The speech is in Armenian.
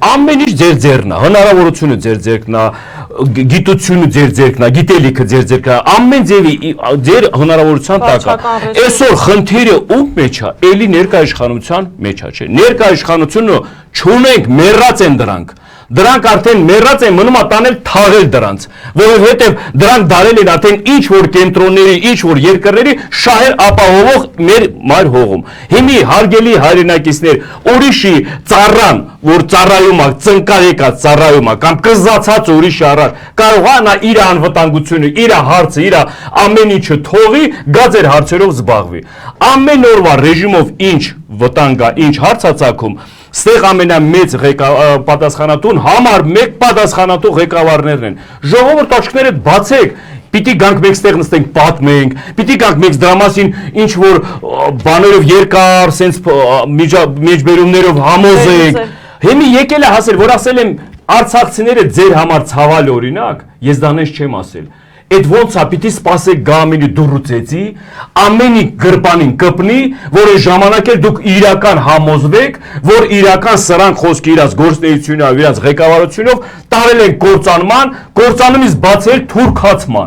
ամեն ինչ ձեր ձեռքն է, հնարավորությունը ձեր ձեռքն է, գիտությունը ձեր ձեռքն է, գիտելիքը ձեր ձեռքն է, ամեն ձևի ձեր հնարավորության տակ է։ Այսօր խնդիրը ում մեջ է, էլի ներկա իշխանության մեջ է, չէ։ Ներկա իշխանությունը չունենք, մեռած են դրանք։ Դրանք արդեն մեռած են, մնում է տանել թաղել դրանց, որովհետև դրանք դարել են արդեն ինչ որ կենտրոնների, ինչ որ երկրների շահեր ապահովող մեր մայր հողում։ Հիմի հարգելի հայրենակիցներ, ուրիշի ծառան, որ ծառայում է, ծնկար եկած ծառայում է, կամ կզացած ուրիշի առաջ, կարող է նա իր անվտանգությունը, իր հարցը, իր ամեն ինչը թողի, գա ձեր հարցերով զբաղվի։ Ամեն օրվա ռեժիմով ինչ վտանգ է, ինչ հարց է ծագում, ստեղ ամենամեծ պատասխանատուն համար մեկ պատասխանատու ղեկավարներն են։ Ժողովուրդ աչքներդ բացեք, պիտի գանք մեկ ստեղ նստենք պատմենք, պիտի գանք մեկ դրա մասին ինչ որ բաներով երկար, սենց մեջբերումներով համոզենք։ Հիմի եկել է հասել, որ ասել եմ արցախցիները ձեր համար ցավալ օրինակ, ես դանես չեմ ասել։ Այդ ոնց է, պիտի սպասեք գա ամենի դուրուծեցի, ամենի գրպանին կպնի, որ այս ժամանակ էլ դուք իրական համոզվեք, որ իրական սրանք խոսքի իրաց գործնեությունով, իրաց ղեկավարությունով տարել են կործանման, կործանումից բացել թուրքացման։